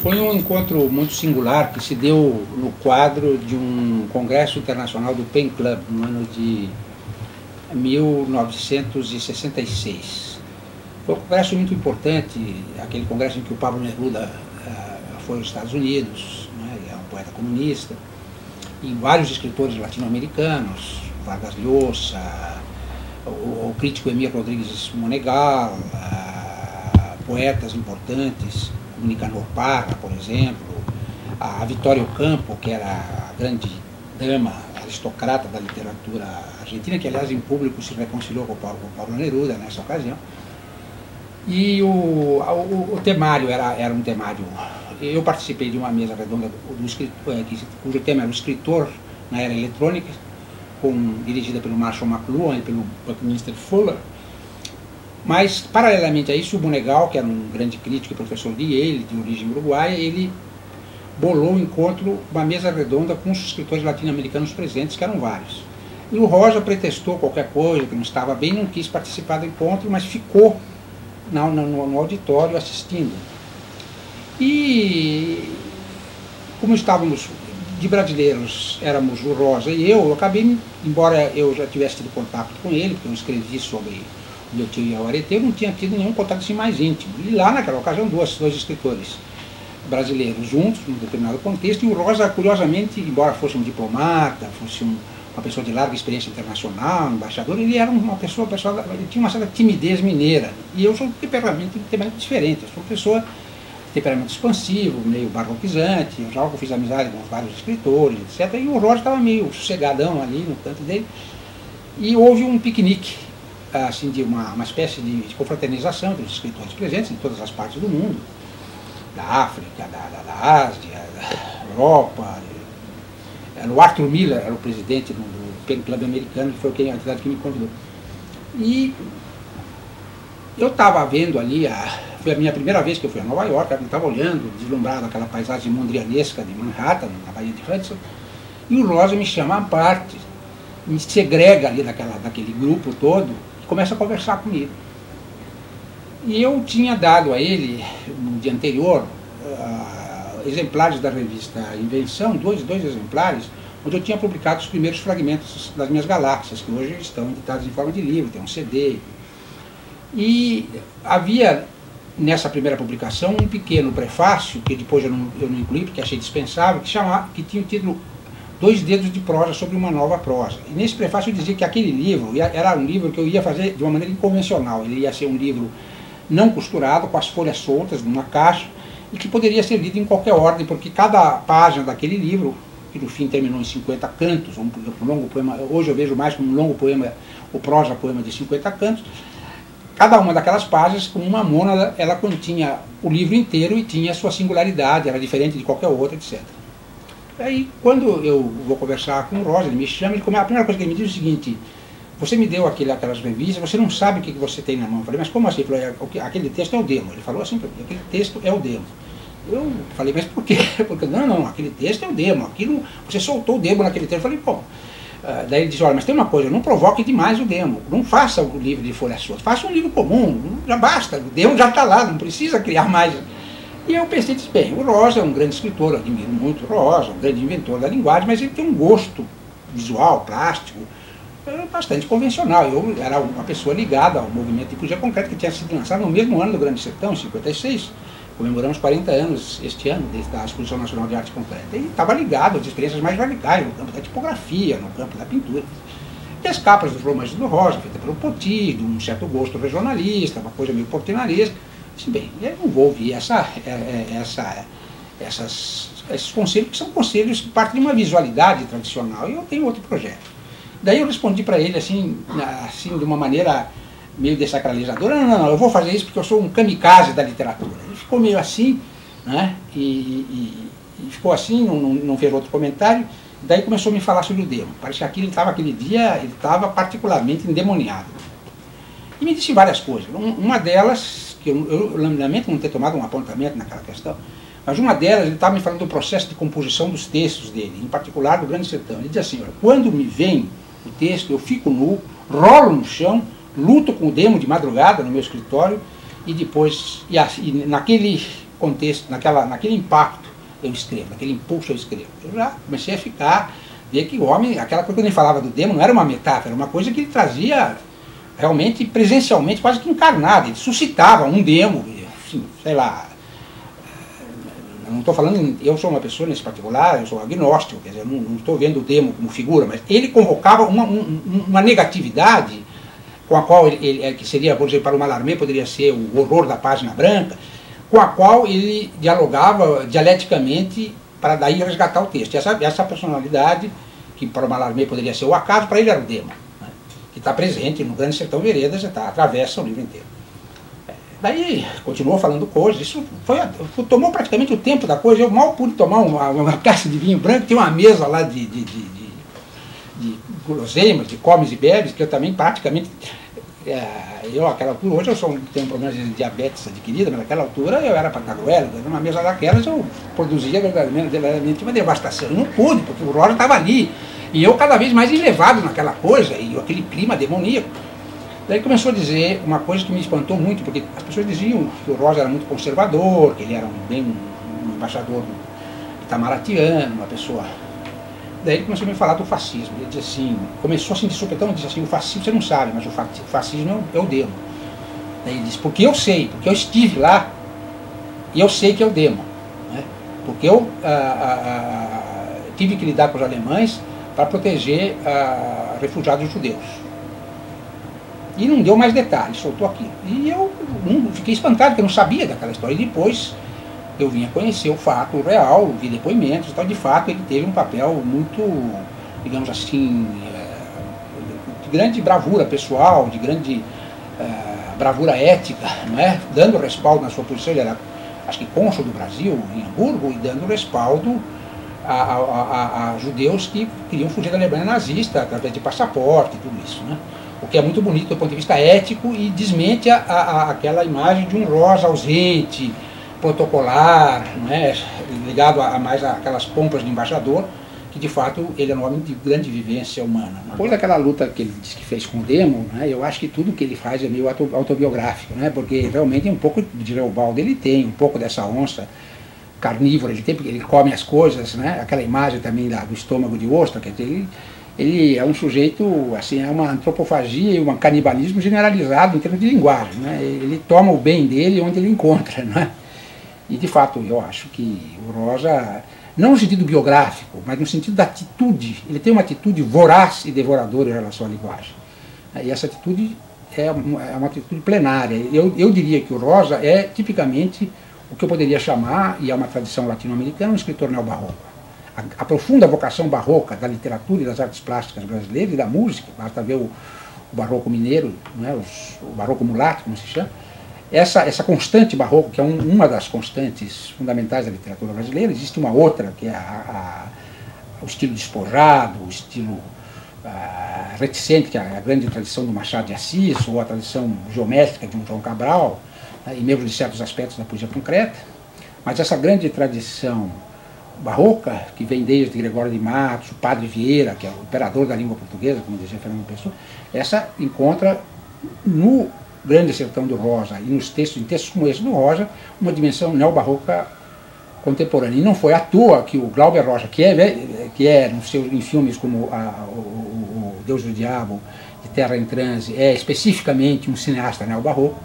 Foi um encontro muito singular que se deu no quadro de um congresso internacional do Pen Club, no ano de 1966. Foi um congresso muito importante, aquele congresso em que o Pablo Neruda foi aos Estados Unidos, né, é um poeta comunista, e vários escritores latino-americanos, Vargas Llosa, o crítico Emir Rodrigues Monegal, poetas importantes, Nicanor Parra, por exemplo, a Vitória Ocampo, que era a grande dama, aristocrata da literatura argentina, que aliás em público se reconciliou com o Pablo Neruda nessa ocasião. E o temário era um temário. Eu participei de uma mesa redonda cujo tema era o escritor na era eletrônica, dirigida pelo Marshall McLuhan e pelo Buckminster Fuller. Mas, paralelamente a isso, o Monegal, que era um grande crítico e professor de Yale, de origem uruguaia, ele bolou um encontro, uma mesa redonda com os escritores latino-americanos presentes, que eram vários. E o Rosa pretextou qualquer coisa, que não estava bem, não quis participar do encontro, mas ficou no auditório assistindo. E, como estávamos de brasileiros, éramos o Rosa e eu acabei, embora eu já tivesse tido contato com ele, porque eu escrevi sobre meu tio Iauaretê, eu não tinha tido nenhum contato assim mais íntimo. E lá, naquela ocasião, dois escritores brasileiros juntos, num determinado contexto, e o Rosa, curiosamente, embora fosse um diplomata, fosse uma pessoa de larga experiência internacional, um embaixador, ele era uma pessoa, ele tinha uma certa timidez mineira. E eu sou de temperamento diferente, eu sou uma pessoa de temperamento expansivo, meio barroquizante, eu já fiz amizade com vários escritores, etc. E o Rosa estava meio sossegadão ali no canto dele. E houve um piquenique, assim, de uma espécie de confraternização entre os escritores presentes em todas as partes do mundo, da África, da Ásia, da Europa. O Arthur Miller era o presidente do Pen Club americano, que foi a entidade que me convidou. E eu estava vendo ali, foi a minha primeira vez que eu fui a Nova York, eu estava olhando, deslumbrado, aquela paisagem mondrianesca de Manhattan, na Baía de Hudson, e o Rosa me chama à parte, me segrega ali daquele grupo todo, começa a conversar comigo. E eu tinha dado a ele, no dia anterior, exemplares da revista Invenção, dois exemplares, onde eu tinha publicado os primeiros fragmentos das minhas galáxias, que hoje estão editados em forma de livro, tem um CD. E havia, nessa primeira publicação, um pequeno prefácio, que depois eu não incluí, porque achei dispensável, que tinha o título 2 dedos de prosa sobre uma nova prosa. E nesse prefácio eu dizia que aquele livro era um livro que eu ia fazer de uma maneira inconvencional. Ele ia ser um livro não costurado, com as folhas soltas, numa caixa, e que poderia ser lido em qualquer ordem, porque cada página daquele livro, que no fim terminou em 50 cantos, um longo poema, hoje eu vejo mais como um longo poema, o prosa poema de 50 cantos, cada uma daquelas páginas, como uma mônada, ela continha o livro inteiro e tinha a sua singularidade, era diferente de qualquer outra, etc. Aí, quando eu vou conversar com o Rosa, ele me chama, a primeira coisa que ele me diz é o seguinte: você me deu aquelas revistas, você não sabe o que você tem na mão. Eu falei, mas como assim? Ele falou, aquele texto é o demo. Ele falou assim, aquele texto é o demo. Eu falei, mas por quê? Porque, não, aquele texto é o demo, você soltou o demo naquele texto. Eu falei, bom. Daí ele disse, olha, mas tem uma coisa, não provoque demais o demo, não faça o livro de folha solta, faça um livro comum, já basta, o demo já está lá, não precisa criar mais. E eu pensei, disse, bem, o Rosa é um grande escritor, eu admiro muito o Rosa, um grande inventor da linguagem, mas ele tem um gosto visual, plástico, bastante convencional. Eu era uma pessoa ligada ao movimento de poesia concreta, que tinha sido lançado no mesmo ano do Grande Sertão, em 56, comemoramos 40 anos este ano, desde a Exposição Nacional de Arte Concreta, e estava ligado às experiências mais radicais, no campo da tipografia, no campo da pintura. E as capas dos romances do Rosa, feitas pelo Poti, de um certo gosto regionalista, uma coisa meio portinaresca. Disse, bem, eu não vou ouvir esses conselhos, que são conselhos que partem de uma visualidade tradicional, e eu tenho outro projeto. Daí eu respondi para ele assim, de uma maneira meio desacralizadora, não, eu vou fazer isso porque eu sou um kamikaze da literatura. Ele ficou meio assim, né, e ficou assim, não fez outro comentário. Daí começou a me falar sobre o demo. Parece que aquele dia ele estava particularmente endemoniado. E me disse várias coisas. Uma delas, que eu lamento não ter tomado um apontamento naquela questão, mas uma delas, ele estava me falando do processo de composição dos textos dele, em particular do Grande Sertão. Ele dizia assim, olha, quando me vem o texto, eu fico nu, rolo no chão, luto com o demo de madrugada no meu escritório, e depois, contexto, naquele impacto eu escrevo, naquele impulso eu escrevo. Eu já comecei a ver que o homem, aquela coisa que ele falava do demo, não era uma metáfora, era uma coisa que ele trazia realmente, presencialmente, quase que encarnada. Ele suscitava um demo, assim, sei lá. Eu não estou falando, eu sou uma pessoa nesse particular, eu sou agnóstico, quer dizer, não estou vendo o demo como figura, mas ele convocava uma negatividade com a qual que seria, por exemplo, para o Mallarmé poderia ser o horror da página branca, com a qual ele dialogava dialeticamente para daí resgatar o texto. Essa personalidade, que para o Mallarmé poderia ser o acaso, para ele era o demo, né, que está presente no Grande Sertão Veredas, atravessa o livro inteiro. Daí continuou falando coisas, isso tomou praticamente o tempo da coisa. Eu mal pude tomar uma caixa de vinho branco, tinha uma mesa lá de guloseimas, de comes e bebes, que eu também praticamente, naquela altura, hoje tenho um problema de diabetes adquirida, mas naquela altura eu era patagoela, numa mesa daquelas eu produzia verdadeiramente uma devastação. Eu não pude, porque o Rosa estava ali, e eu cada vez mais elevado naquela coisa, e aquele clima demoníaco. Daí começou a dizer uma coisa que me espantou muito, porque as pessoas diziam que o Rosa era muito conservador, que ele era um embaixador itamaratiano, uma pessoa. Daí ele começou a me falar do fascismo. Ele disse assim, começou assim de supetão, disse assim, o fascismo você não sabe, mas o fascismo é o demo. Daí ele disse, porque eu sei, porque eu estive lá, e eu sei que é o demo. Né? Porque eu tive que lidar com os alemães para proteger refugiados judeus. E não deu mais detalhes, soltou aquilo. E eu fiquei espantado, porque eu não sabia daquela história. E depois eu vim a conhecer o fato real, vi depoimentos e tal. De fato, ele teve um papel muito, digamos assim, de grande bravura pessoal, de grande bravura ética, não é? Dando respaldo na sua posição. Ele era, acho que, cônsul do Brasil, em Hamburgo, e dando respaldo a judeus que queriam fugir da Alemanha nazista, através de passaporte e tudo isso, né? O que é muito bonito do ponto de vista ético e desmente aquela imagem de um Rosa ausente, protocolar, não é? Ligado mais àquelas pompas de embaixador, que de fato ele é um homem de grande vivência humana. Depois daquela luta que ele disse que fez com o demo, né, eu acho que tudo que ele faz é meio autobiográfico, né, porque realmente um pouco de Geobaldo ele tem, um pouco dessa onça carnívora ele tem, porque ele come as coisas, né, aquela imagem também do estômago de ostra, quer dizer, ele é um sujeito, assim, é uma antropofagia e um canibalismo generalizado em termos de linguagem, né? Ele toma o bem dele onde ele encontra, né? E de fato eu acho que o Rosa, não no sentido biográfico, mas no sentido da atitude, ele tem uma atitude voraz e devoradora em relação à linguagem. E essa atitude é uma atitude plenária. Eu diria que o Rosa é tipicamente o que eu poderia chamar, e é uma tradição latino-americana, um escritor neobarroco. A profunda vocação barroca da literatura e das artes plásticas brasileiras e da música, basta ver o barroco mineiro, né, o barroco mulato, como se chama, essa constante barroco, que é uma das constantes fundamentais da literatura brasileira. Existe uma outra, que é o estilo despojado, o estilo reticente, que é a grande tradição do Machado de Assis, ou a tradição geométrica de um João Cabral, né, e mesmo de certos aspectos da poesia concreta. Mas essa grande tradição barroca, que vem desde Gregório de Matos, o Padre Vieira, que é o imperador da língua portuguesa, como dizia Fernando Pessoa, essa encontra no Grande Sertão do Rosa e em textos como esse do Rosa, uma dimensão neobarroca contemporânea. E não foi à toa que o Glauber Rocha, que é em filmes como o Deus do Diabo, de Terra em Transe, é especificamente um cineasta neobarroco,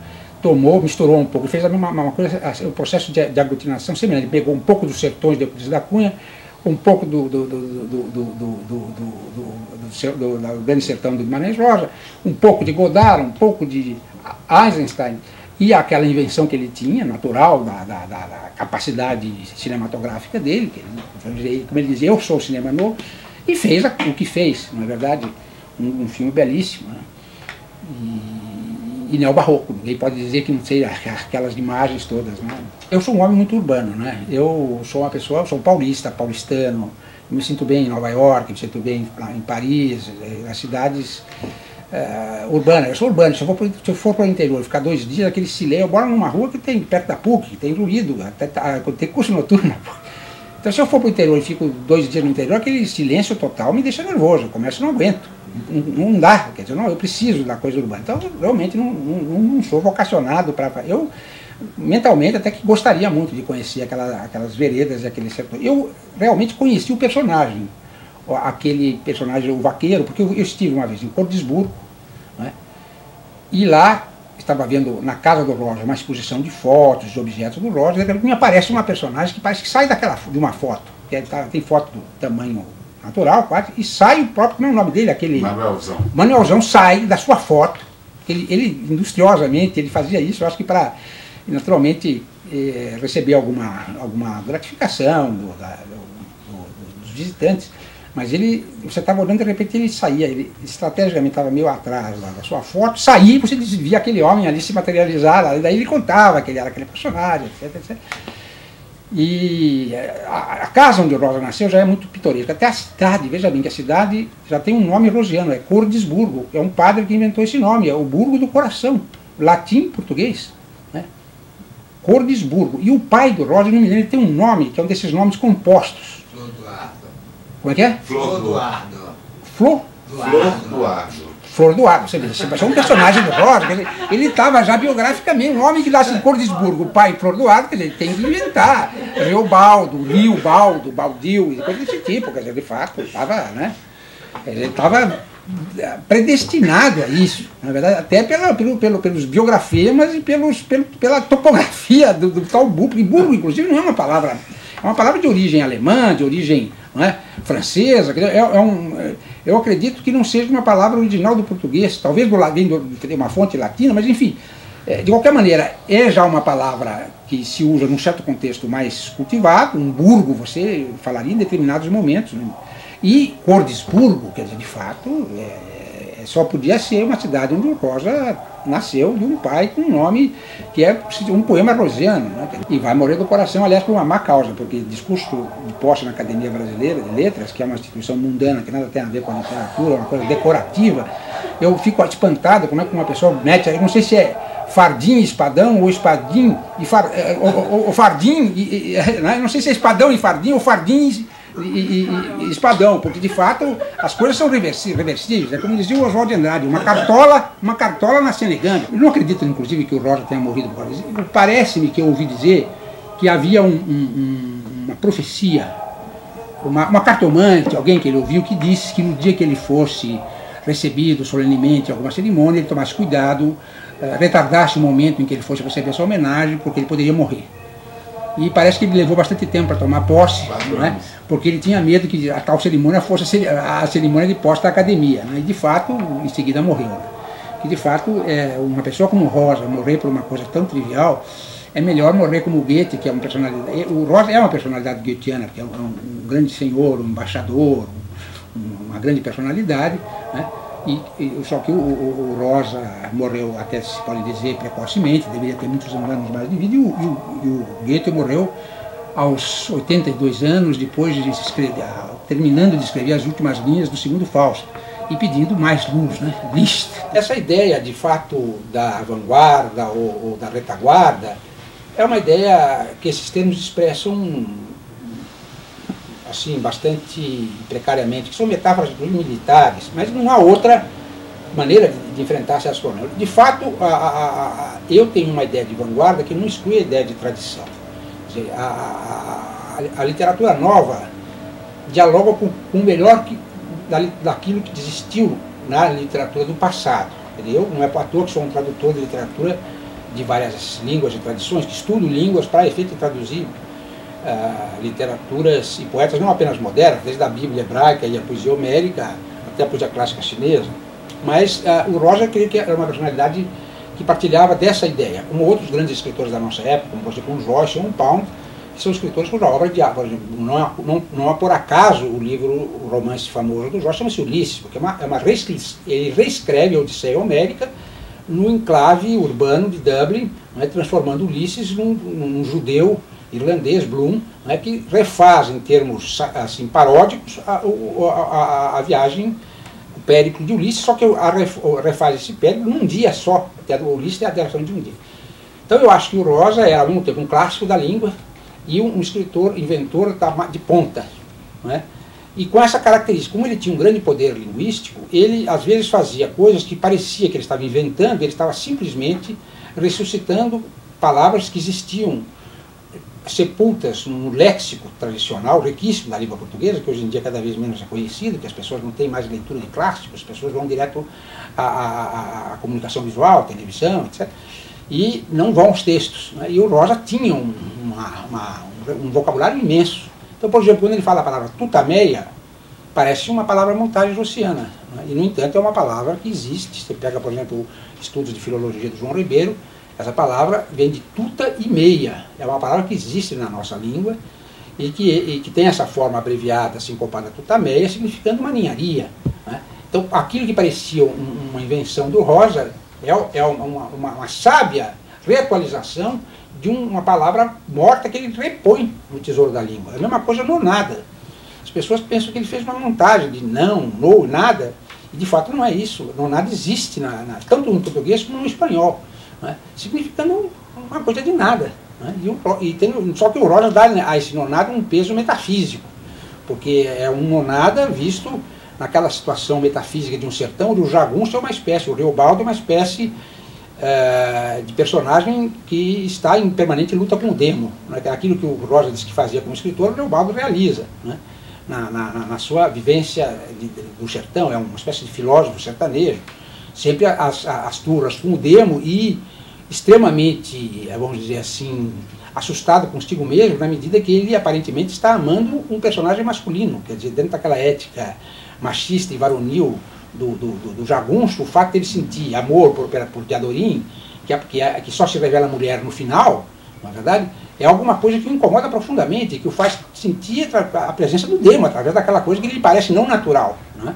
misturou um pouco, fez uma coisa, o processo de aglutinação semelhante. Ele pegou um pouco dos sertões de Euclides da Cunha, um pouco do Grande Sertão do Guimarães Rosa, um pouco de Godard, um pouco de Eisenstein, e aquela invenção que ele tinha, natural, da capacidade cinematográfica dele, que, como ele dizia, eu sou o cinema novo, e fez o que fez, na verdade, um filme belíssimo, né? E neobarroco, ninguém pode dizer que não sei aquelas imagens todas, né? Eu sou um homem muito urbano, né? Eu sou uma pessoa, eu sou paulistano, eu me sinto bem em Nova York, me sinto bem em Paris, nas cidades urbanas. Eu sou urbano, se eu for para o interior, ficar 2 dias, aquele silêncio, eu moro numa rua que tem perto da PUC, que tem ruído, tem curso noturno. Então se eu for para o interior e fico 2 dias no interior, aquele silêncio total me deixa nervoso, eu começo a não aguento. Não dá, quer dizer, não, eu preciso da coisa urbana. Então, realmente, não sou vocacionado para... mentalmente até que gostaria muito de conhecer aquelas veredas e aquele setor. Eu realmente conheci o personagem, aquele personagem, o vaqueiro, porque eu estive uma vez em Cordisburgo, né, e lá estava vendo na casa do Roger uma exposição de fotos, de objetos do Roger, e me aparece uma personagem que parece que sai de uma foto, que tem foto do tamanho natural, quase, e sai o próprio, como é o nome dele, aquele... Manuelzão. Manuelzão sai da sua foto, ele industriosamente, ele fazia isso, eu acho que para, naturalmente, receber alguma gratificação dos visitantes, mas você estava olhando, de repente ele saía, ele estrategicamente estava meio atrás lá da sua foto, saía e você via aquele homem ali se materializar, daí ele contava que ele era aquele personagem, etc, etc. E a casa onde o Rosa nasceu já é muito pitoresca. Até a cidade, veja bem que a cidade já tem um nome rosiano, é Cordisburgo. É um padre que inventou esse nome, é o Burgo do Coração, latim, português, né? Cordisburgo. E o pai do Rosa, não me lembro, ele tem um nome, que é um desses nomes compostos. Flor do Ardo. Como é que é? Flor do Ardo. Flor? Flor do Ardo. Flor do Ardo, você vê, você é um personagem do Rosa, ele estava já biograficamente, um homem que nasce em Cordisburgo, o pai Flor do Ardo, quer dizer, ele tem que inventar, Reobaldo, Liobaldo, Baldio, e coisa desse tipo, quer dizer, de fato, estava, né, ele estava predestinado a isso, na verdade, até pelos biografemas e pela topografia do tal Burgo, e Burgo, inclusive, não é uma palavra, é uma palavra de origem alemã, de origem, não é, francesa, eu acredito que não seja uma palavra original do português, talvez de uma fonte latina, mas enfim, de qualquer maneira, é já uma palavra que se usa num certo contexto mais cultivado, um burgo você falaria em determinados momentos, né? E Cordisburgo, quer dizer, de fato, só podia ser uma cidade onde o Rosa nasceu de um pai com um nome que é um poema rosiano, né? E vai morrer do coração, aliás, por uma má causa, porque discurso de posse na Academia Brasileira de Letras, que é uma instituição mundana, que nada tem a ver com a literatura, uma coisa decorativa, eu fico espantado como é que uma pessoa mete, eu não sei se é fardim e espadão, ou espadinho e fardim, né? Não sei se é espadão e fardim, ou fardim e espadão, porque de fato as coisas são reversíveis, é como dizia o Oswald de Andrade, uma cartola nasce negando. Eu não acredito, inclusive, que o Rosa tenha morrido por causa disso. Parece-me que eu ouvi dizer que havia uma profecia, uma cartomante, alguém que ele ouviu, que disse que no dia que ele fosse recebido solenemente em alguma cerimônia, ele tomasse cuidado, retardasse o momento em que ele fosse receber essa homenagem, porque ele poderia morrer. E parece que ele levou bastante tempo para tomar posse, né? Porque ele tinha medo que a tal cerimônia fosse a cerimônia de posse da academia, né? E de fato, em seguida morreu, né? E de fato, uma pessoa como Rosa morrer por uma coisa tão trivial, é melhor morrer como Goethe, que é uma personalidade. O Rosa é uma personalidade goetheana, que é um grande senhor, um embaixador, uma grande personalidade, né? Só que o Rosa morreu, até se pode dizer, precocemente, deveria ter muitos anos mais de vida, e o Goethe morreu aos 82 anos, depois de terminando de escrever as últimas linhas do segundo Fausto, e pedindo mais luz, né? Licht. Essa ideia, de fato, da vanguarda ou da retaguarda, é uma ideia que esses termos expressam assim, bastante precariamente, que são metáforas militares, mas não há outra maneira de enfrentar certos problemas. De fato, eu tenho uma ideia de vanguarda que não exclui a ideia de tradição. Quer dizer, a literatura nova dialoga com o melhor daquilo que existiu na literatura do passado. Eu não é à toa que sou um tradutor de literatura de várias línguas e tradições, que estudo línguas para efeito de traduzir literaturas e poetas não apenas modernas, desde a Bíblia hebraica e a poesia homérica até a poesia clássica chinesa, mas o Rosa, creio que era uma personalidade que partilhava dessa ideia, como outros grandes escritores da nossa época, como por exemplo Joyce ou Pound, que são escritores cuja obra de arte. Não é por acaso o livro, o romance famoso do Joyce chama-se Ulisses, porque ele reescreve a Odisseia Homérica no enclave urbano de Dublin, né, transformando Ulisses num judeu irlandês, Bloom, né, que refaz em termos assim, paródicos a viagem, o périplo de Ulisses, só que refaz esse périplo num dia só, até o Ulisses tem a duração de um dia. Então eu acho que o Rosa era ao mesmo tempo um clássico da língua e um escritor, inventor de ponta, né? E com essa característica, como ele tinha um grande poder linguístico, ele às vezes fazia coisas que parecia que ele estava inventando, ele estava simplesmente ressuscitando palavras que existiam sepultas no léxico tradicional, riquíssimo da língua portuguesa, que hoje em dia é cada vez menos reconhecido, que as pessoas não têm mais leitura de clássicos, as pessoas vão direto à comunicação visual, televisão, etc. E não vão aos textos, né? E o Rosa tinha um vocabulário imenso. Então, por exemplo, quando ele fala a palavra tutameia, parece uma palavra montagem oceana, né? E, no entanto, é uma palavra que existe. Você pega, por exemplo, estudos de filologia do João Ribeiro, essa palavra vem de tuta e meia. É uma palavra que existe na nossa língua e que tem essa forma abreviada, sincopada, tutameia, significando uma ninharia, né? Então, aquilo que parecia uma invenção do Rosa é uma sábia reatualização de uma palavra morta que ele repõe no tesouro da língua. É a mesma coisa nonada. As pessoas pensam que ele fez uma montagem de não, no, nada, e de fato não é isso. Nonada existe tanto no português como no espanhol, né? Significando uma coisa de nada, né? Só que o Rosa dá a esse nonada um peso metafísico, porque é um nonada visto naquela situação metafísica de um sertão, onde o jagunço é uma espécie, o Reobaldo é uma espécie de personagem que está em permanente luta com o demo, né? Aquilo que o Rosa disse que fazia como escritor, o Reobaldo realiza, né? Na sua vivência do sertão, é uma espécie de filósofo sertanejo, sempre as turras com o demo e extremamente, vamos dizer assim, assustado consigo mesmo, na medida que ele aparentemente está amando um personagem masculino, quer dizer, dentro daquela ética machista e varonil do jagunço, o fato de ele sentir amor por Teodorim, que só se revela mulher no final, na verdade, é alguma coisa que o incomoda profundamente, que o faz sentir a presença do demo, através daquela coisa que lhe parece não natural, né?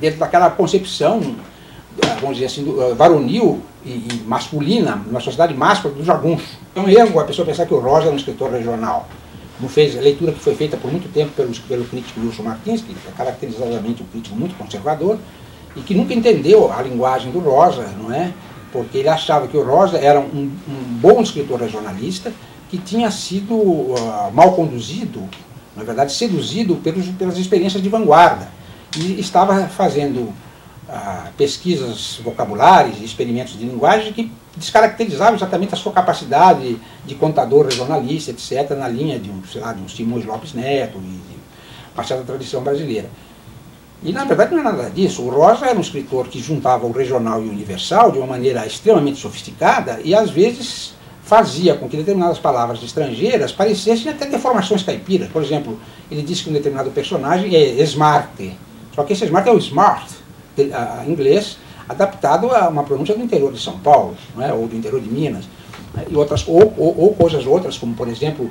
Dentro daquela concepção, vamos dizer assim, varonil e masculina, numa sociedade máscula do jagunço. É um erro a pessoa pensar que o Rosa é um escritor regional. Como fez a leitura que foi feita por muito tempo pelo crítico Wilson Martins, que é caracterizadamente um crítico muito conservador, e que nunca entendeu a linguagem do Rosa, não é? Porque ele achava que o Rosa era um bom escritor regionalista, que tinha sido mal conduzido, na verdade seduzido pelas experiências de vanguarda, e estava fazendo pesquisas vocabulares, experimentos de linguagem que descaracterizavam exatamente a sua capacidade de contador regionalista, etc., na linha de um Simões Lopes Neto e de uma certa tradição brasileira. E, na verdade, não é nada disso. O Rosa era um escritor que juntava o regional e o universal de uma maneira extremamente sofisticada e, às vezes, fazia com que determinadas palavras estrangeiras parecessem até deformações caipiras. Por exemplo, ele disse que um determinado personagem é smart, só que esse smart é o smart, inglês, adaptado a uma pronúncia do interior de São Paulo, não é? Ou do interior de Minas, e outras, ou coisas outras, como, por exemplo,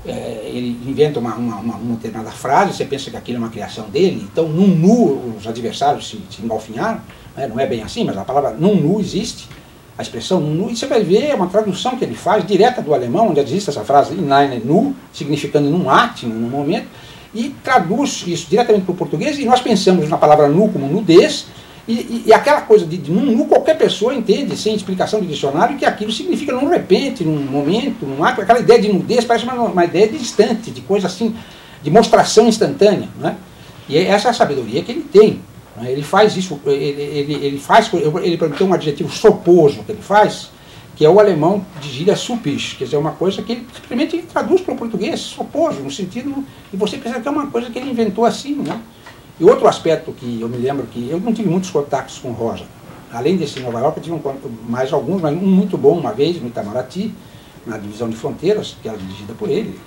ele inventa uma determinada frase, você pensa que aquilo é uma criação dele, então num nu os adversários se engalfinharam, né? Não é bem assim, mas a palavra num nu existe, a expressão num nu, e você vai ver, é uma tradução que ele faz direta do alemão, onde existe essa frase in nu, significando num ato, num momento, e traduz isso diretamente para o português, e nós pensamos na palavra nu como nudez, e aquela coisa de nu, qualquer pessoa entende, sem explicação de dicionário, que aquilo significa num repente, num momento, num ato. Aquela ideia de nudez parece uma ideia de instante, de coisa assim, de mostração instantânea, né? E essa é a sabedoria que ele tem, né? Ele faz isso, ele tem um adjetivo soposo que ele faz, que é o alemão de gíria supis, quer dizer, uma coisa que ele simplesmente traduz para o português, soposo, no sentido, e você pensa que é uma coisa que ele inventou assim, né? E outro aspecto que eu me lembro, que eu não tive muitos contatos com Rosa, além desse em Nova York, eu tive mais alguns, mas um muito bom uma vez no Itamaraty, na divisão de fronteiras, que era dirigida por ele,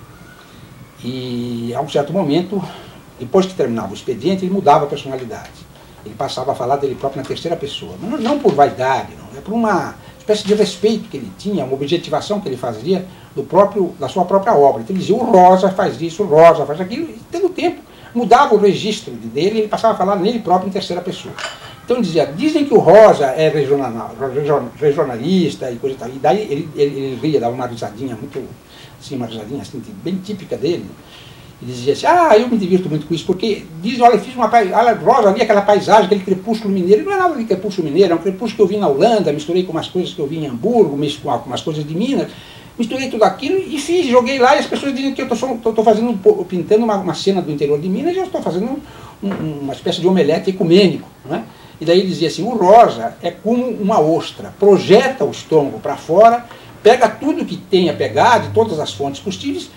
e a um certo momento, depois que terminava o expediente, ele mudava a personalidade, ele passava a falar dele próprio na terceira pessoa, mas não por vaidade, não, é por uma espécie de respeito que ele tinha, uma objetivação que ele fazia da sua própria obra. Então ele dizia, o Rosa faz isso, o Rosa faz aquilo, e tendo tempo mudava o registro dele, ele passava a falar nele próprio em terceira pessoa. Então ele dizia, dizem que o Rosa é regionalista e coisa e tal, e daí ele ria, dava uma risadinha muito, assim, uma risadinha assim, bem típica dele, e dizia assim, eu me divirto muito com isso, porque diz, olha, eu fiz olha, Rosa, ali aquela paisagem, aquele crepúsculo mineiro, não é nada de crepúsculo mineiro, é um crepúsculo que eu vi na Holanda, misturei com umas coisas que eu vi em Hamburgo, com umas coisas de Minas, misturei tudo aquilo e fiz, joguei lá, e as pessoas dizem que eu estou pintando uma cena do interior de Minas e eu estou fazendo uma espécie de omelete ecumênico, não é? E daí ele dizia assim, o Rosa é como uma ostra, projeta o estômago para fora, pega tudo que tem a pegar, de todas as fontes possíveis,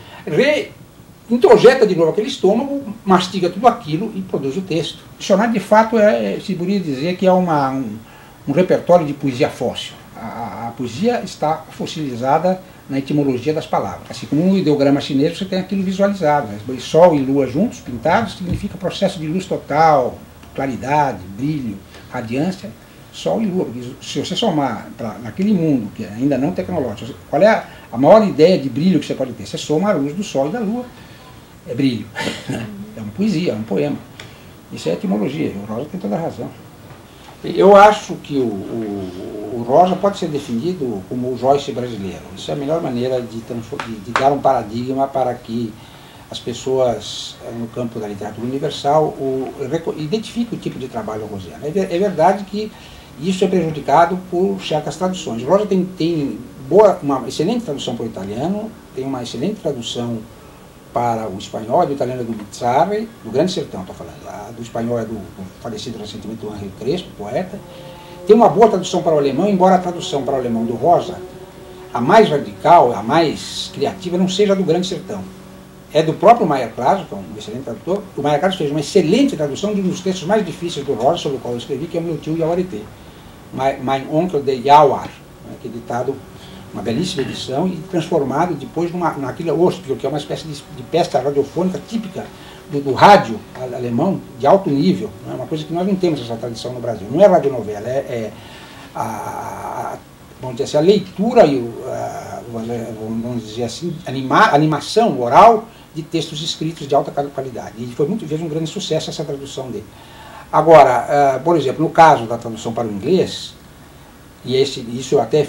introjeta de novo aquele estômago, mastiga tudo aquilo e produz o texto. O dicionário, de fato, se poderia dizer que é um repertório de poesia fóssil. A poesia está fossilizada na etimologia das palavras. Assim como no ideograma chinês você tem aquilo visualizado. Né? Sol e lua juntos, pintados, significa processo de luz total, claridade, brilho, radiância. Sol e lua. Se você somar naquele mundo que ainda não tecnológico, qual é a maior ideia de brilho que você pode ter? Você soma a luz do sol e da lua. É brilho. É uma poesia, é um poema. Isso é etimologia. O Rosa tem toda a razão. Eu acho que o Rosa pode ser definido como o Joyce brasileiro. Isso é a melhor maneira de dar um paradigma para que as pessoas no campo da literatura universal identifiquem o tipo de trabalho rosiano. É verdade que isso é prejudicado por certas traduções. O Rosa tem uma excelente tradução para o italiano, tem uma excelente tradução para o espanhol, do italiano é do Bizzarri, do Grande Sertão, estou falando, do espanhol é do falecido recentemente do Henri Crespo, poeta. Tem uma boa tradução para o alemão, embora a tradução para o alemão do Rosa, a mais radical, a mais criativa, não seja a do Grande Sertão. É do próprio Meyer Claso, que é um excelente tradutor. O Meyer Claso fez uma excelente tradução de um dos textos mais difíceis do Rosa, sobre o qual eu escrevi, que é o Meu Tio Yaoretê, Mein Onkel de Yawar, que é editado, uma belíssima edição, e transformado depois naquele Ostbild, que é uma espécie de peça radiofônica típica do rádio alemão, de alto nível, né? Uma coisa que nós não temos essa tradição no Brasil. Não é radionovela, vamos dizer assim, a leitura, vamos dizer assim, animação oral de textos escritos de alta qualidade. E fez um grande sucesso essa tradução dele. Agora, por exemplo, no caso da tradução para o inglês, e isso eu até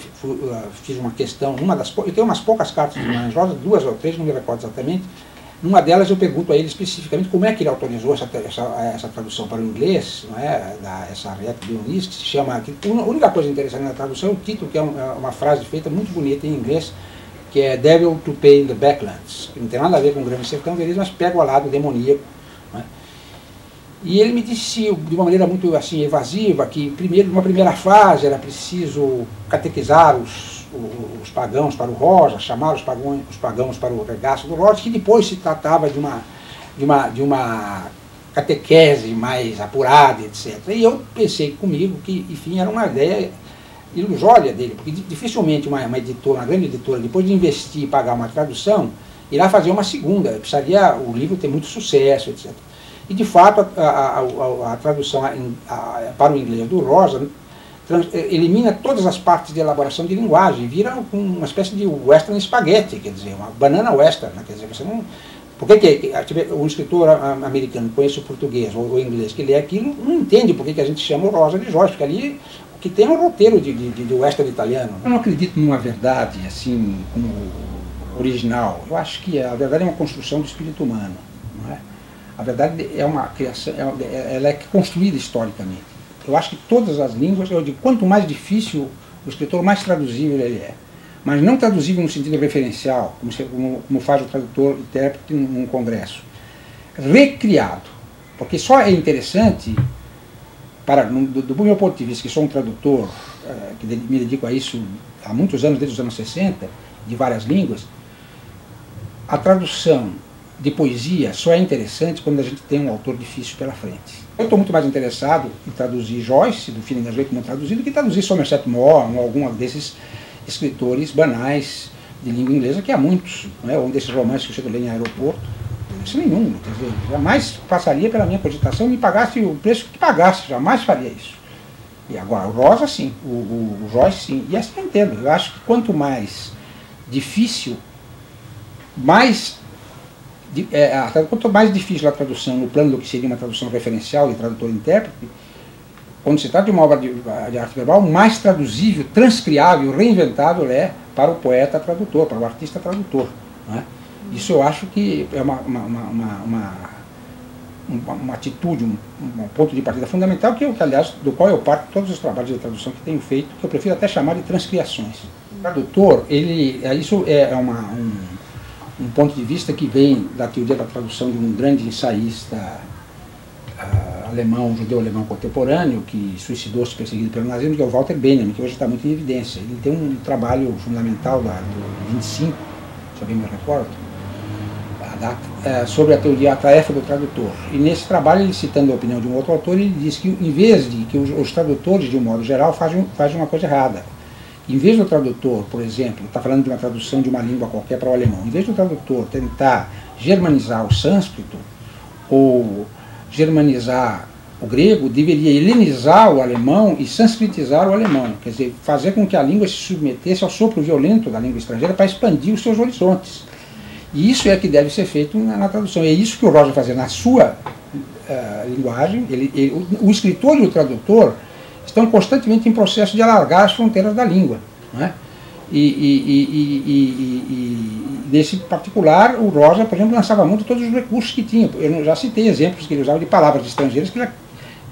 fiz uma questão, eu tenho umas poucas cartas de Guimarães Rosa, 2 ou 3, não me recordo exatamente. Numa delas eu pergunto a ele especificamente como é que ele autorizou essa tradução para o inglês, não é? Essa Henriette Dionys, que se chama... A única coisa interessante na tradução é o título, que é uma frase feita muito bonita em inglês, que é Devil to Pay in the Backlands, que não tem nada a ver com o Grande Sertão deles, mas pega o lado demoníaco. Não é? E ele me disse de uma maneira muito assim, evasiva, que numa primeira fase era preciso catequizar os pagãos para o Rosa, chamar os pagãos para o regaço do Rosa, que depois se tratava de uma catequese mais apurada, etc. E eu pensei comigo que, enfim, era uma ideia ilusória dele, porque dificilmente uma grande editora, depois de investir e pagar uma tradução, irá fazer uma segunda, precisaria o livro ter muito sucesso, etc. E, de fato, a tradução para o inglês do Rosa elimina todas as partes de elaboração de linguagem, vira uma espécie de western spaghetti, quer dizer, uma banana western, né? Quer dizer, você não... Por que um escritor americano conhece o português ou o inglês, que lê aquilo, não entende por que a gente chama o Rosa de Joyce, porque ali o que tem é um roteiro de western italiano. Eu não acredito numa verdade, assim, como original. Eu acho que a verdade é uma construção do espírito humano, não é? A verdade é uma criação, ela é construída historicamente. Eu acho que todas as línguas, eu digo, quanto mais difícil o escritor, mais traduzível ele é. Mas não traduzível no sentido referencial, como faz o tradutor-intérprete num congresso. Recriado. Porque só é interessante, do meu ponto de vista, que sou um tradutor, que me dedico a isso há muitos anos, desde os anos 60, de várias línguas, a tradução de poesia só é interessante quando a gente tem um autor difícil pela frente. Eu estou muito mais interessado em traduzir Joyce, do Finnegan's Wake, como traduzido, do que traduzir Somerset Maugham ou algum desses escritores banais de língua inglesa, que há muitos, não é? Um desses romances que eu chego a ler em aeroporto, isso nenhum, quer dizer, jamais passaria pela minha cogitação e me pagasse o preço que pagasse, jamais faria isso. E agora, o Rosa sim, o Joyce sim, e assim eu entendo. Eu acho que quanto mais difícil, quanto mais difícil a tradução no plano do que seria uma tradução referencial de tradutor-intérprete, quando se trata de uma obra de arte verbal, mais traduzível, transcriável, reinventável é para o poeta tradutor, para o artista tradutor. Não é? Isso eu acho que é uma atitude, um ponto de partida fundamental, aliás, do qual eu parto todos os trabalhos de tradução que tenho feito, que eu prefiro até chamar de transcriações. O tradutor, isso é um ponto de vista que vem da teoria da tradução de um grande ensaísta alemão, um judeu alemão contemporâneo, que suicidou-se perseguido pelo nazismo, que é o Walter Benjamin, que hoje está muito em evidência. Ele tem um trabalho fundamental do 25, se alguém me recorda, a data, sobre a tarefa do tradutor. E nesse trabalho, ele citando a opinião de um outro autor, ele diz que em vez de que os tradutores, de um modo geral, fazem uma coisa errada. Em vez do tradutor, por exemplo, está falando de uma tradução de uma língua qualquer para o alemão, em vez do tradutor tentar germanizar o sânscrito ou germanizar o grego, deveria helenizar o alemão e sanskritizar o alemão, quer dizer, fazer com que a língua se submetesse ao sopro violento da língua estrangeira para expandir os seus horizontes. E isso é que deve ser feito na tradução. É isso que o Rosa fazia na sua linguagem. O escritor e o tradutor estão constantemente em processo de alargar as fronteiras da língua, não é? Nesse particular, o Rosa, por exemplo, lançava muito todos os recursos que tinha. Eu já citei exemplos que ele usava de palavras estrangeiras que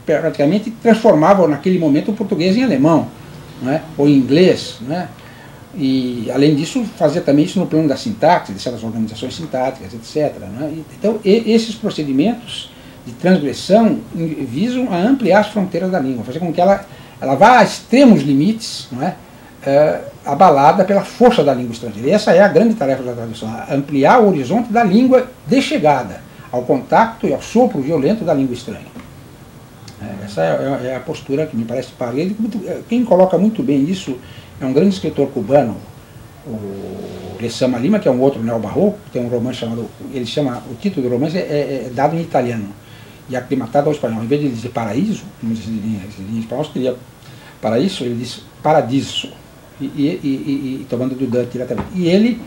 praticamente transformavam naquele momento o português em alemão, não é? Ou em inglês, não é? E, além disso, fazia também isso no plano da sintaxe, de certas organizações sintáticas, etc. Não é? Então, esses procedimentos de transgressão visam a ampliar as fronteiras da língua, fazer com que ela vá a extremos limites, não é? Abalada pela força da língua estrangeira. E essa é a grande tarefa da tradução, ampliar o horizonte da língua de chegada, ao contato e ao sopro violento da língua estranha. Essa é a postura que me parece parelha. Quem coloca muito bem isso é um grande escritor cubano, o Lezama Lima, que é um outro neobarroco, tem um romance chamado, o título do romance é dado em italiano e aclimatado ao espanhol. Em vez de dizer paraíso, como diz em espanhol, seria paraíso, ele diz paradiso, tomando do Dante diretamente. E ele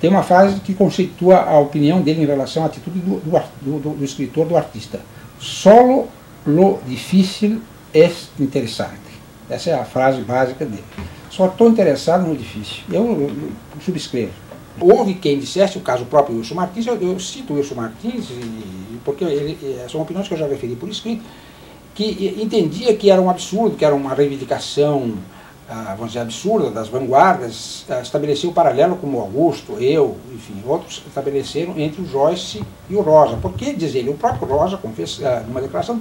tem uma frase que conceitua a opinião dele em relação à atitude do escritor, do artista. Solo lo difícil es interessante. Essa é a frase básica dele. Só estou interessado no difícil. Eu subscrevo. Houve quem dissesse, o caso próprio Wilson Martins, eu cito o Wilson Martins, porque são opiniões que eu já referi por escrito, que entendia que era um absurdo, que era uma reivindicação, vamos dizer, absurda das vanguardas, estabeleceu o paralelo como Augusto, eu, enfim, outros estabeleceram entre o Joyce e o Rosa. Porque, diz ele, o próprio Rosa, numa declaração,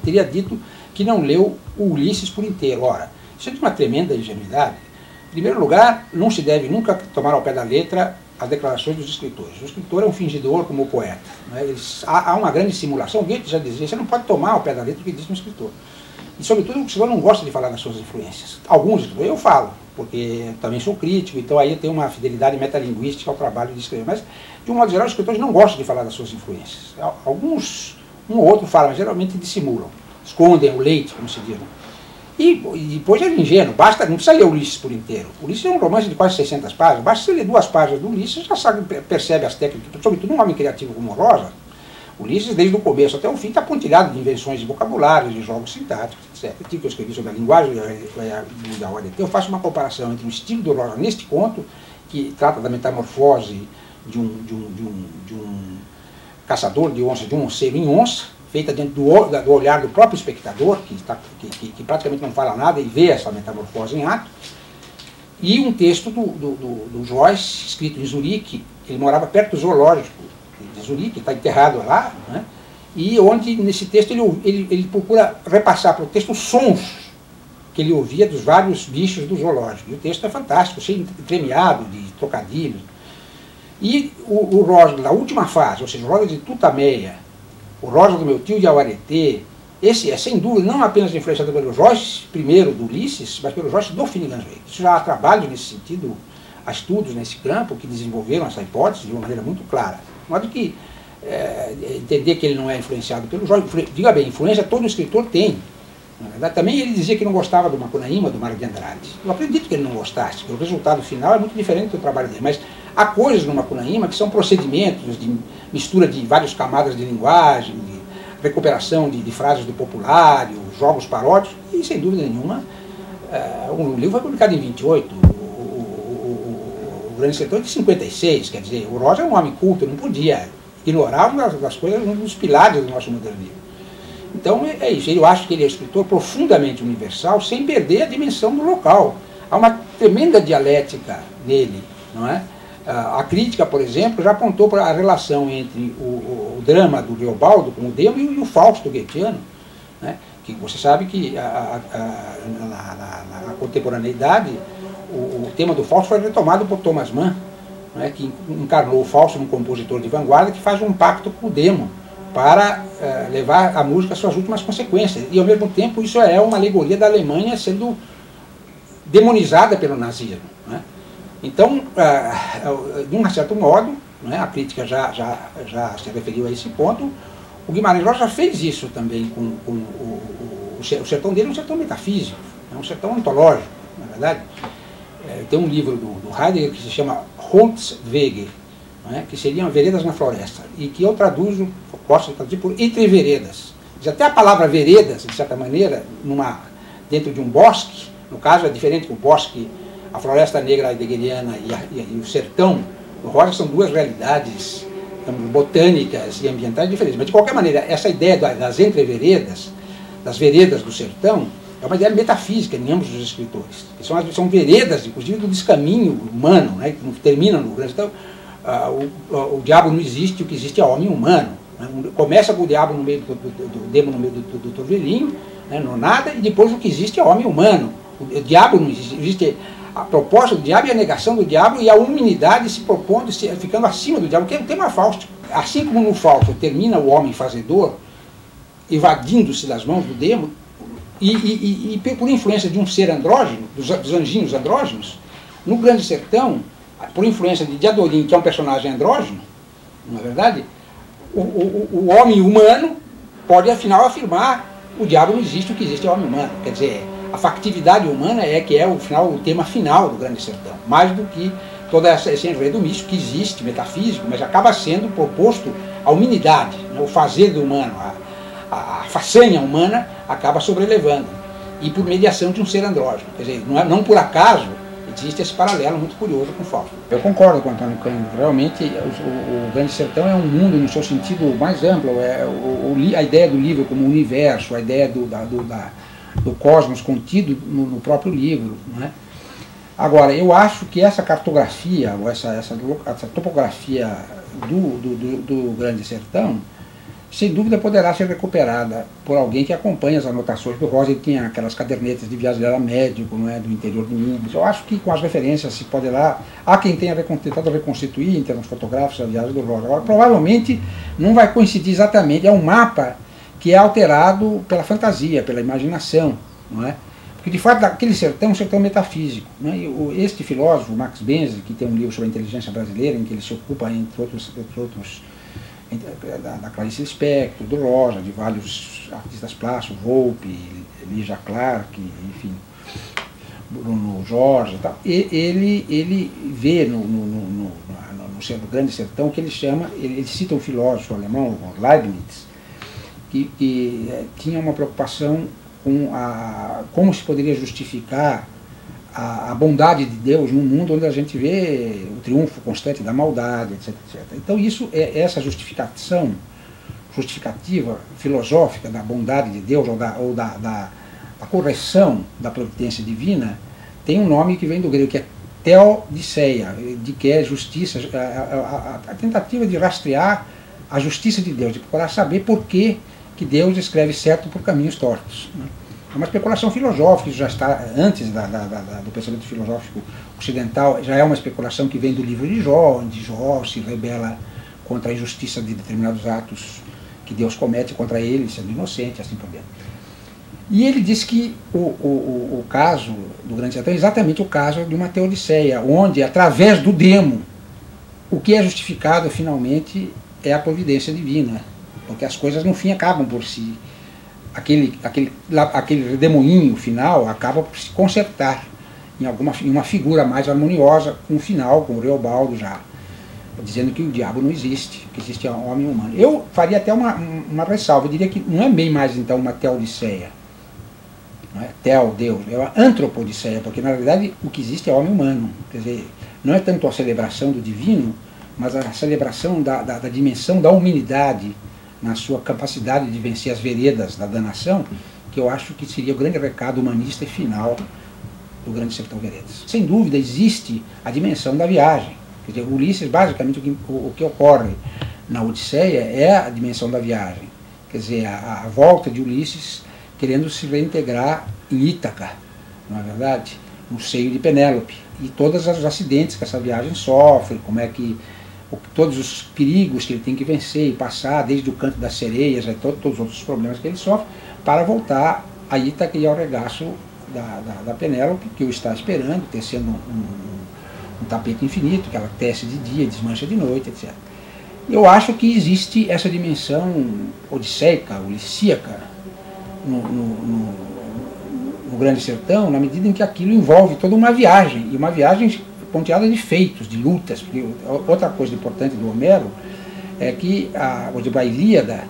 teria dito que não leu o Ulisses por inteiro. Ora, isso é de uma tremenda ingenuidade. Em primeiro lugar, não se deve nunca tomar ao pé da letra as declarações dos escritores. O escritor é um fingidor como o poeta. Né? Há uma grande simulação. Goethe já dizia, você não pode tomar ao pé da letra o que diz um escritor. E, sobretudo, o escritor não gosta de falar das suas influências. Alguns escritores, eu falo, porque também sou crítico, então aí eu tenho uma fidelidade metalinguística ao trabalho de escrever. Mas, de um modo geral, os escritores não gostam de falar das suas influências. Alguns, um ou outro fala, mas geralmente dissimulam. Escondem o leite, como se diz. E depois é ingênuo, não precisa ler Ulisses por inteiro. Ulisses é um romance de quase 600 páginas, basta você ler 2 páginas do Ulisses, já sabe, percebe as técnicas, sobretudo um homem criativo como Rosa. Ulisses, desde o começo até o fim, está pontilhado de invenções de vocabulários, de jogos sintáticos, etc. O que eu escrevi sobre a linguagem da ODT, eu faço uma comparação entre o estilo do Rosa neste conto, que trata da metamorfose de um caçador de onças, de um onceiro em onça, feita dentro do olhar do próprio espectador, que praticamente não fala nada e vê essa metamorfose em ato, e um texto do Joyce, escrito em Zurique. Ele morava perto do zoológico de Zurique, está enterrado lá, né? E onde, nesse texto, ele procura repassar para o texto os sons que ele ouvia dos vários bichos do zoológico. E o texto é fantástico, cheio de premiado, de trocadilhos. E o Rosa, da última fase, ou seja, o Rosa de Tutameia, o Rosa do meu tio de Auareté, esse é, sem dúvida, não apenas influenciado pelo Joyce, primeiro do Ulisses, mas pelo Joyce do Finnegan's Wake. Isso já há trabalho nesse sentido, há estudos nesse campo que desenvolveram essa hipótese de uma maneira muito clara. De modo que entender que ele não é influenciado pelo Joyce, diga bem, influência todo escritor tem. Na verdade, também ele dizia que não gostava do Macunaíma, do Mário de Andrade. Eu acredito que ele não gostasse, porque o resultado final é muito diferente do trabalho dele. Mas há coisas no Macunaíma que são procedimentos de mistura de várias camadas de linguagem, de recuperação de frases do populário, jogos paródicos, e sem dúvida nenhuma, o livro foi publicado em 28, o Grande Sertão é de 56, quer dizer, o Rosa é um homem culto, não podia ignorar uma das coisas, um dos pilares do nosso modernismo. Então é isso, eu acho que ele é um escritor profundamente universal, sem perder a dimensão do local. Há uma tremenda dialética nele, não é? A crítica, por exemplo, já apontou para a relação entre o drama do Reobaldo com o Demo e o Fausto goetheano, né? Que você sabe que na contemporaneidade o tema do Fausto foi retomado por Thomas Mann, né? Que encarnou o Fausto num compositor de vanguarda que faz um pacto com o Demo para levar a música às suas últimas consequências. E, ao mesmo tempo, isso é uma alegoria da Alemanha sendo demonizada pelo nazismo, né? Então, de um certo modo, né, a crítica já se referiu a esse ponto, o Guimarães Rosa já fez isso também com o sertão dele, é um sertão metafísico, é um sertão ontológico, na verdade. Tem um livro do Heidegger que se chama Hundswege, né, que seriam veredas na floresta, e que eu posso traduzir por entre veredas. Até a palavra veredas, de certa maneira, dentro de um bosque, no caso é diferente que o bosque, a floresta negra heideggeriana e o sertão do Rosa são duas realidades botânicas e ambientais diferentes. Mas, de qualquer maneira, essa ideia das entreveredas, das veredas do sertão, é uma ideia metafísica em ambos os escritores. São veredas, inclusive, do descaminho humano, né, que terminam no grande sertão. O diabo não existe, o que existe é homem humano. Né? Começa com o diabo no meio do Demo no meio do Torvelinho, né, no nada, e depois o que existe é homem humano. O diabo não existe. A proposta do diabo e a negação do diabo e a humanidade se propondo, ficando acima do diabo, que é um tema fáustico. Assim como no Fausto termina o homem fazedor, evadindo-se das mãos do Demo, e por influência de um ser andrógeno, dos anjinhos andrógenos, no Grande Sertão, por influência de Diadorim, que é um personagem andrógeno, não é verdade? O homem humano pode, afinal, afirmar o diabo não existe, o que existe é o homem humano. Quer dizer, a factividade humana que é o tema final do Grande Sertão, mais do que toda esse enredo místico que existe, metafísico, mas acaba sendo proposto à humanidade, né? O fazer do humano, a façanha humana acaba sobrelevando, e por mediação de um ser andrógeno. Quer dizer, não por acaso existe esse paralelo muito curioso com o Fausto. Eu concordo com o Antônio Cândido, realmente o Grande Sertão é um mundo no seu sentido mais amplo, a ideia do livro como universo, a ideia do cosmos contido no próprio livro, né? Agora, eu acho que essa cartografia, ou essa topografia do Grande Sertão, sem dúvida poderá ser recuperada por alguém que acompanha as anotações do Rosa. Ele tinha aquelas cadernetas de viagem, ele era médico, não é, do interior de Minas. Eu acho que com as referências se poderá, há quem tenha tentado reconstituir em termos fotográficos a viagem do Rosa. Agora, provavelmente não vai coincidir exatamente, é um mapa que é alterado pela fantasia, pela imaginação, não é? Porque, de fato, aquele sertão é um sertão metafísico, não é? E este filósofo, Max Benzer, que tem um livro sobre a inteligência brasileira, em que ele se ocupa, entre outros da Clarice Lispector, do Rosa, de vários artistas plásticos, Volpe, Lígia Clark, enfim, Bruno Jorge e tal. Ele vê no Grande Sertão que ele chama, ele cita um filósofo alemão, Leibniz, que tinha uma preocupação com como se poderia justificar a bondade de Deus num mundo onde a gente vê o triunfo constante da maldade, etc, etc. Então essa justificativa filosófica da bondade de Deus ou da correção da providência divina tem um nome que vem do grego, que é theodiceia, de que é justiça, a tentativa de rastrear a justiça de Deus, de procurar saber por que Deus escreve certo por caminhos tortos, né? É uma especulação filosófica, isso já está antes do pensamento filosófico ocidental, já é uma especulação que vem do livro de Jó, onde Jó se rebela contra a injustiça de determinados atos que Deus comete contra ele, sendo inocente, assim por diante. E ele diz que o caso do Grande Sertão é exatamente o caso de uma teodiceia, onde, através do Demo, o que é justificado, finalmente, é a providência divina, porque as coisas, no fim, acabam por si. Aquele redemoinho final acaba por se consertar em uma figura mais harmoniosa com o final, com o Reobaldo já dizendo que o diabo não existe, que existe um homem humano. Eu faria até uma ressalva, eu diria que não é bem mais então uma teodiceia, não é? Teo, Deus, é uma antropodiceia, porque na realidade o que existe é homem humano. Quer dizer, não é tanto a celebração do divino, mas a celebração da dimensão da humanidade, na sua capacidade de vencer as veredas da danação, que eu acho que seria o grande recado humanista e final do Grande Sertão Veredas. Sem dúvida existe a dimensão da viagem, Quer dizer, Ulisses, basicamente, o que ocorre na Odisseia é a dimensão da viagem. Quer dizer, a volta de Ulisses querendo se reintegrar em Ítaca, não é verdade? No seio de Penélope. E todos os acidentes que essa viagem sofre, como é que todos os perigos que ele tem que vencer e passar, desde o canto das sereias, todos os outros problemas que ele sofre, para voltar a Ítaca e ao regaço da Penélope, que o está esperando, tecendo um tapete infinito, que ela tece de dia e desmancha de noite, etc. Eu acho que existe essa dimensão odisseica, ulisíaca, no Grande Sertão, na medida em que aquilo envolve toda uma viagem, e uma viagem ponteada de feitos, de lutas, porque outra coisa importante do Homero é que a Ilíada,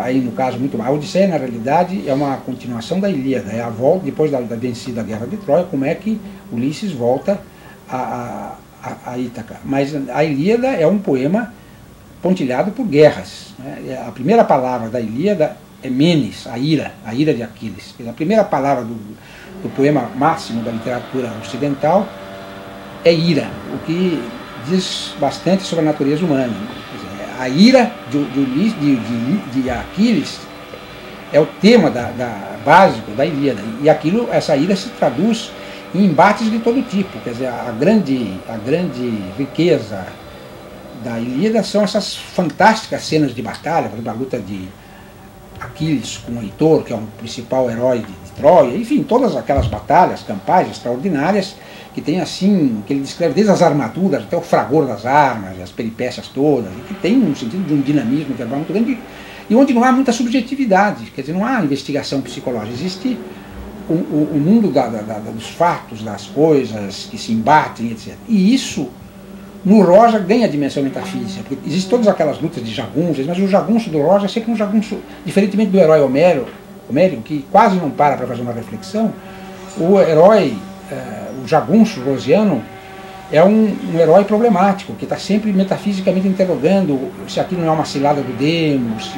aí no caso, a Odisseia na realidade é uma continuação da Ilíada, é a volta, depois da vencida Guerra de Troia, como é que Ulisses volta a Ítaca. Mas a Ilíada é um poema pontilhado por guerras, né? A primeira palavra da Ilíada é Menes, a ira de Aquiles. A primeira palavra do poema máximo da literatura ocidental é ira, o que diz bastante sobre a natureza humana. Quer dizer, a ira de Aquiles é o tema básico da Ilíada, e essa ira se traduz em embates de todo tipo. Quer dizer, a grande riqueza da Ilíada são essas fantásticas cenas de batalha, por exemplo, a luta de Aquiles com o Heitor, que é um principal herói de Troia, enfim, todas aquelas batalhas campais extraordinárias que tem assim, que ele descreve desde as armaduras até o fragor das armas, as peripécias todas, e que tem um sentido de um dinamismo verbal muito grande, e onde não há muita subjetividade, quer dizer, não há investigação psicológica, existe o mundo dos fatos, das coisas que se embatem, etc. E isso, no Rosa, ganha dimensão metafísica, porque existem todas aquelas lutas de jagunços, mas o jagunço do Rosa é sempre um jagunço, diferentemente do herói homérico, que quase não para fazer uma reflexão. O herói, o jagunço rosiano, é um herói problemático, que está sempre metafisicamente interrogando se aquilo não é uma cilada do demos,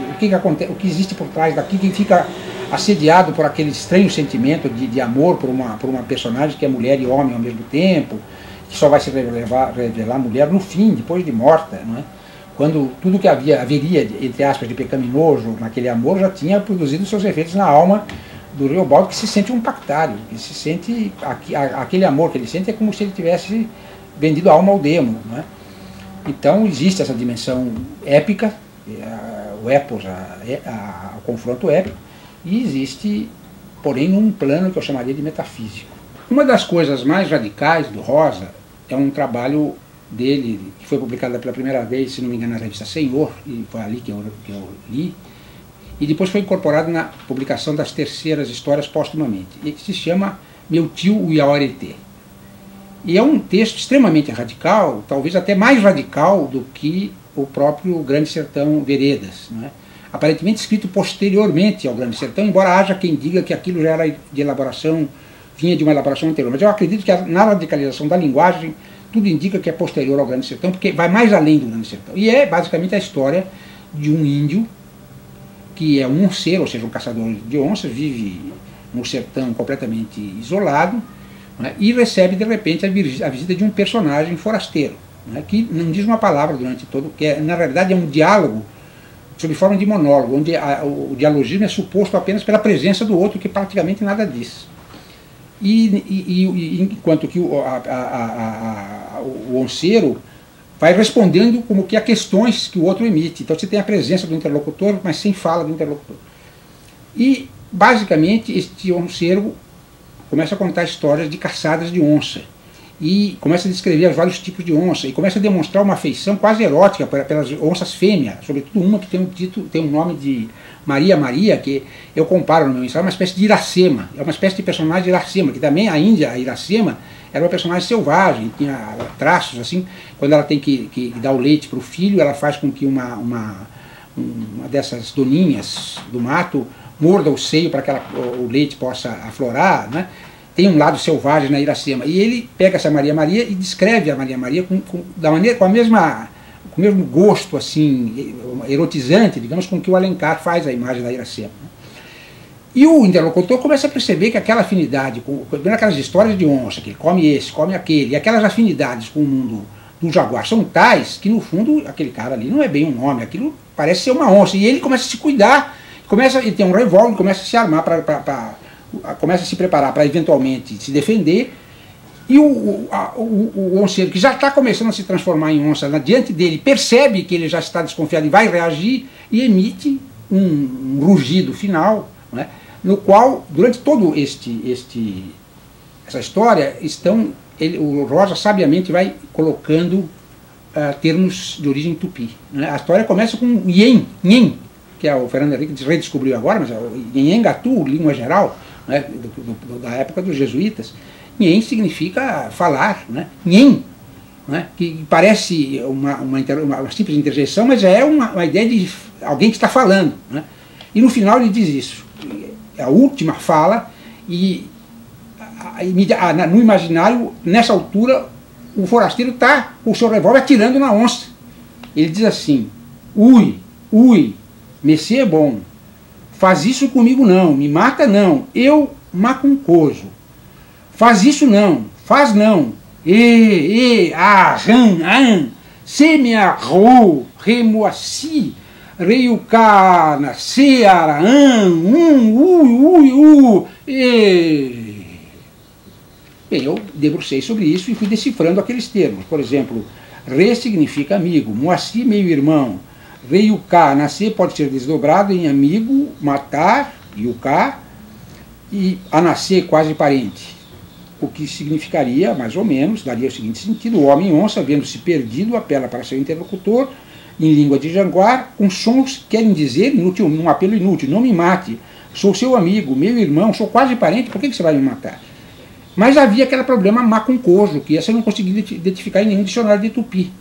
o que existe por trás daquilo, que fica assediado por aquele estranho sentimento de amor por uma personagem que é mulher e homem ao mesmo tempo, que só vai se revelar mulher no fim, depois de morta, não é? Quando tudo que haveria, entre aspas, de pecaminoso naquele amor já tinha produzido seus efeitos na alma do Riobaldo, que se sente um pactário, que se sente, aquele amor que ele sente é como se ele tivesse vendido a alma ao demo, não é? Então existe essa dimensão épica, o epos, o confronto épico, e existe, porém, num plano que eu chamaria de metafísico. Uma das coisas mais radicais do Rosa é um trabalho dele, que foi publicado pela primeira vez, se não me engano, na revista Senhor, e foi ali que eu li, e depois foi incorporado na publicação das terceiras histórias póstumamente, e que se chama Meu Tio o Iaoretê. E é um texto extremamente radical, talvez até mais radical do que o próprio Grande Sertão Veredas, não é? Aparentemente escrito posteriormente ao Grande Sertão, embora haja quem diga que aquilo já era de elaboração, vinha de uma elaboração anterior. Mas eu acredito que na radicalização da linguagem, tudo indica que é posterior ao Grande Sertão, porque vai mais além do Grande Sertão. E é basicamente a história de um índio, que é um onceiro, ou seja, um caçador de onças, vive no sertão completamente isolado, né, e recebe de repente a visita de um personagem forasteiro, né, que não diz uma palavra durante todo, que na realidade é um diálogo sob forma de monólogo, onde o dialogismo é suposto apenas pela presença do outro, que praticamente nada diz. Enquanto que o onceiro vai respondendo como que a questões que o outro emite. Então você tem a presença do interlocutor, mas sem fala do interlocutor. E, basicamente, este onceiro começa a contar histórias de caçadas de onça. E começa a descrever vários tipos de onça, e começa a demonstrar uma afeição quase erótica pelas onças fêmeas, sobretudo uma que tem um nome de Maria Maria, que eu comparo no meu ensaio, é uma espécie de Iracema, é uma espécie de personagem de Iracema, que também a Índia, a Iracema, era uma personagem selvagem, tinha traços assim, quando ela tem que dar o leite para o filho, ela faz com que uma dessas doninhas do mato morda o seio para que o leite possa aflorar, né? Tem um lado selvagem na Iracema. E ele pega essa Maria Maria e descreve a Maria Maria com o mesmo gosto assim, erotizante, digamos, com que o Alencar faz a imagem da Iracema. E o interlocutor começa a perceber que aquela afinidade, vendo aquelas histórias de onça, que ele come esse, come aquele, e aquelas afinidades com o mundo do jaguar são tais que, no fundo, aquele cara ali não é bem um homem, aquilo parece ser uma onça. E ele começa a se cuidar, ele tem um revólver, começa a se armar, começa a se preparar para eventualmente se defender. E o onceiro, que já está começando a se transformar em onça, diante dele, percebe que ele já está desconfiado e vai reagir, e emite um rugido final, né, no qual, durante todo essa história, o Rosa sabiamente vai colocando termos de origem tupi. Né? A história começa com Nhen, que o Fernando Henrique redescobriu agora, mas Nhengatu, língua geral, né, da época dos jesuítas. Nhen significa falar, né? Nhen, né, que parece uma simples interjeição, mas é uma ideia de alguém que está falando. Né? E no final ele diz isso, a última fala, e no imaginário, nessa altura, o forasteiro está com o seu revólver atirando na onça. Ele diz assim: ui, Messê é bom, faz isso comigo não, me mata não, eu macuncoso. Faz isso não, faz não, se me arrou, remoaci, reiucana, seara, Bem, eu debrucei sobre isso e fui decifrando aqueles termos. Por exemplo, re significa amigo, moaci, meio irmão, reiucá, nascer pode ser desdobrado em amigo, matar, iucá, e a nascer quase parente. O que significaria, mais ou menos, daria o seguinte sentido: o homem-onça, vendo-se perdido, apela para seu interlocutor, em língua de janguar, com sons que querem dizer, inútil, um apelo inútil: não me mate, sou seu amigo, meu irmão, sou quase parente, por que você vai me matar? Mas havia aquele problema macuncoso, que essa eu não consegui identificar em nenhum dicionário de tupi.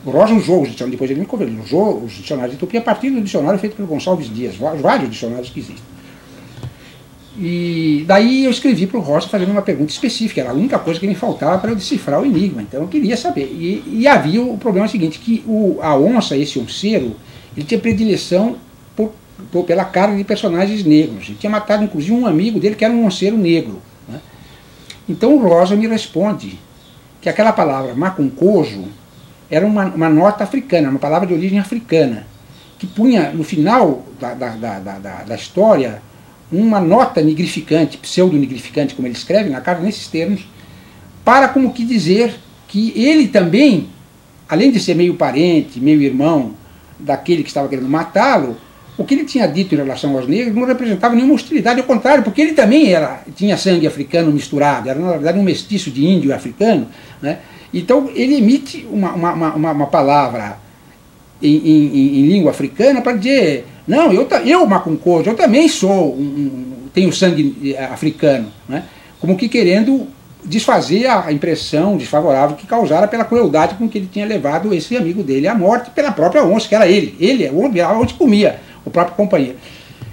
O Rosa usou os dicionários, depois ele me conversou, usou os dicionários de tupi a partir do dicionário feito pelo Gonçalves Dias, vários dicionários que existem. E daí eu escrevi para o Rosa fazendo uma pergunta específica, era a única coisa que me faltava para eu decifrar o enigma, então eu queria saber. E havia o problema seguinte, que a onça, esse onceiro, ele tinha predileção pela carne de personagens negros. Ele tinha matado inclusive um amigo dele que era um onceiro negro. Né? Então o Rosa me responde que aquela palavra macuncoso era uma nota africana, uma palavra de origem africana, que punha no final da história uma nota nigrificante, pseudo-nigrificante, como ele escreve na carta, nesses termos, para como que dizer que ele também, além de ser meio parente, meio irmão daquele que estava querendo matá-lo, o que ele tinha dito em relação aos negros não representava nenhuma hostilidade, ao contrário, porque ele também tinha sangue africano misturado, era na verdade um mestiço de índio e africano, né? Então ele emite uma palavra em língua africana para dizer: não, eu macuncoso, eu também tenho sangue africano, né? Como que querendo desfazer a impressão desfavorável que causara pela crueldade com que ele tinha levado esse amigo dele à morte pela própria onça, que era ele onde comia, o próprio companheiro.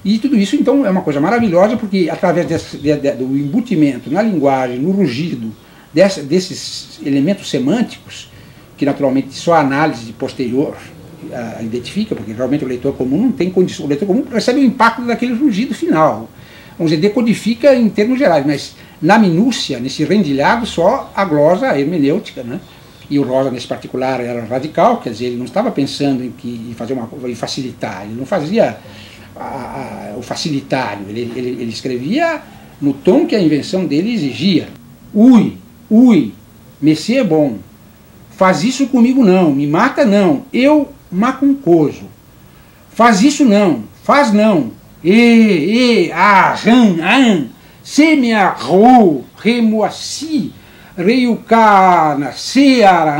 E tudo isso então é uma coisa maravilhosa, porque através do embutimento na linguagem, no rugido, desses elementos semânticos, que naturalmente só a análise posterior identifica, porque realmente o leitor comum não tem condição, o leitor comum recebe o impacto daquele rugido final, vamos dizer, decodifica em termos gerais, mas na minúcia, nesse rendilhado, só a glosa hermenêutica, né? E o Rosa, nesse particular, era radical, quer dizer, ele não estava pensando em fazer em facilitar, ele não fazia o facilitário, ele escrevia no tom que a invenção dele exigia. Ui, Messê é bom, faz isso comigo não, me mata não, eu macuncoso. Faz isso não, faz não, se me arrou, remoaci, reiucana, seara,